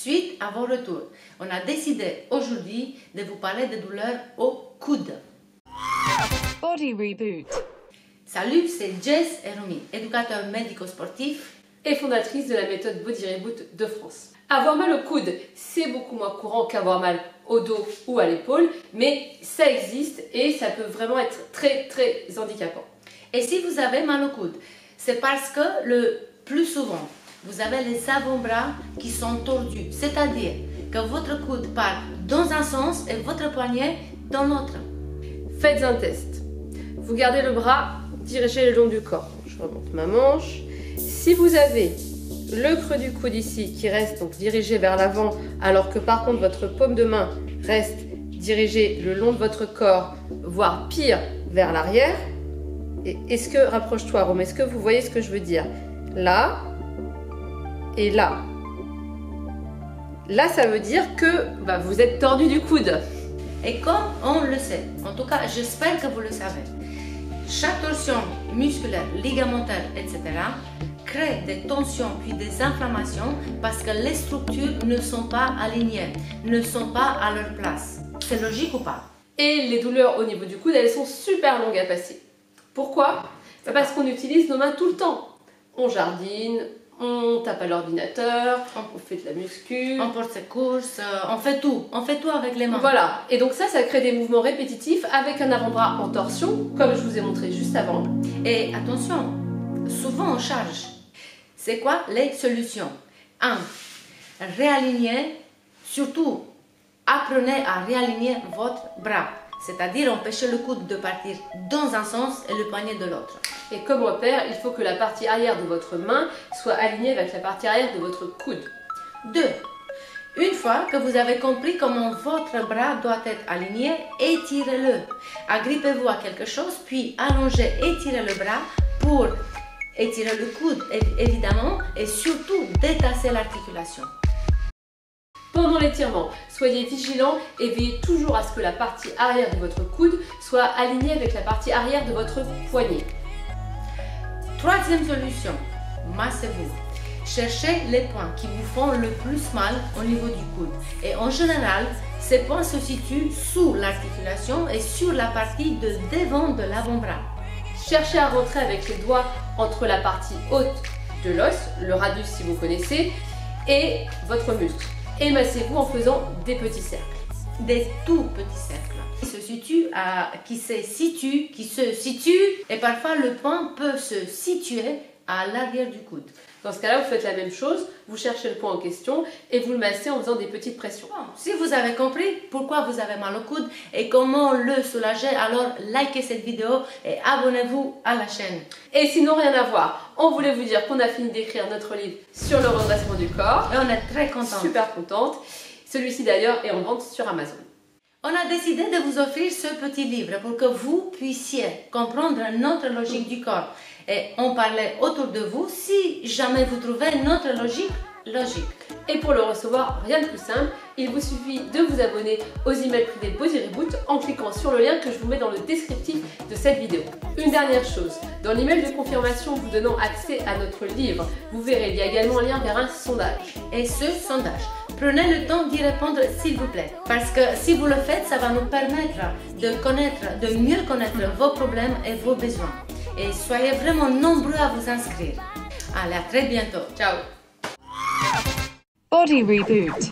Suite à vos retours, on a décidé aujourd'hui de vous parler de douleurs au coude. Body Reboot. Salut, c'est Jess et Romy, éducateur médico-sportif et fondatrice de la méthode Body Reboot de France. Avoir mal au coude, c'est beaucoup moins courant qu'avoir mal au dos ou à l'épaule, mais ça existe et ça peut vraiment être très handicapant. Et si vous avez mal au coude, c'est parce que le plus souvent, vous avez les avant-bras qui sont tordus, c'est-à-dire que votre coude part dans un sens et votre poignet dans l'autre. Faites un test. Vous gardez le bras dirigé le long du corps. Je remonte ma manche. Si vous avez le creux du coude ici qui reste donc dirigé vers l'avant, alors que par contre votre paume de main reste dirigée le long de votre corps, voire pire vers l'arrière. Est-ce que, rapproche-toi Rome, est-ce que vous voyez ce que je veux dire? Là et là. Là, ça veut dire que vous êtes tordu du coude. Et comme on le sait, en tout cas j'espère que vous le savez, chaque torsion musculaire, ligamentaire, etc. crée des tensions puis des inflammations parce que les structures ne sont pas alignées, ne sont pas à leur place. C'est logique ou pas? Et les douleurs au niveau du coude, elles sont super longues à passer. Pourquoi? Parce qu'on utilise nos mains tout le temps. On jardine, on tape à l'ordinateur, on fait de la muscu, on porte ses courses, on fait tout avec les mains. Voilà, et donc ça crée des mouvements répétitifs avec un avant-bras en torsion, comme je vous ai montré juste avant. Et attention, souvent on charge. C'est quoi les solutions? 1. Réaligner, surtout apprenez à réaligner votre bras, c'est-à-dire empêcher le coude de partir dans un sens et le poignet de l'autre. Et comme repère, il faut que la partie arrière de votre main soit alignée avec la partie arrière de votre coude. 2. Une fois que vous avez compris comment votre bras doit être aligné, étirez-le. Agrippez-vous à quelque chose, puis allongez, étirez le bras pour étirer le coude, évidemment, et surtout détasser l'articulation. Pendant l'étirement, soyez vigilant et veillez toujours à ce que la partie arrière de votre coude soit alignée avec la partie arrière de votre poignet. Troisième solution, massez-vous. Cherchez les points qui vous font le plus mal au niveau du coude. Et en général, ces points se situent sous l'articulation et sur la partie de devant de l'avant-bras. Cherchez à rentrer avec les doigts entre la partie haute de l'os, le radius si vous connaissez, et votre muscle. Et massez-vous en faisant des petits cercles. Des tout petits cercles qui se situent et parfois le point peut se situer à l'arrière du coude. Dans ce cas-là, vous faites la même chose, vous cherchez le point en question et vous le massez en faisant des petites pressions. Bon, si vous avez compris pourquoi vous avez mal au coude et comment le soulager, alors likez cette vidéo et abonnez-vous à la chaîne. Et sinon, rien à voir, on voulait vous dire qu'on a fini d'écrire notre livre sur le redressement du corps. Et on est très contente. Super contente. Celui-ci d'ailleurs est en vente sur Amazon. On a décidé de vous offrir ce petit livre pour que vous puissiez comprendre notre logique du corps et en parler autour de vous si jamais vous trouvez notre logique logique. Et pour le recevoir, rien de plus simple, il vous suffit de vous abonner aux emails privés Body Reboot en cliquant sur le lien que je vous mets dans le descriptif de cette vidéo. Une dernière chose, dans l'email de confirmation vous donnant accès à notre livre, vous verrez, il y a également un lien vers un sondage. Et ce sondage, prenez le temps d'y répondre s'il vous plaît, parce que si vous le faites, ça va nous permettre de mieux connaître vos problèmes et vos besoins. Et soyez vraiment nombreux à vous inscrire. Allez, à très bientôt. Ciao. Body Reboot.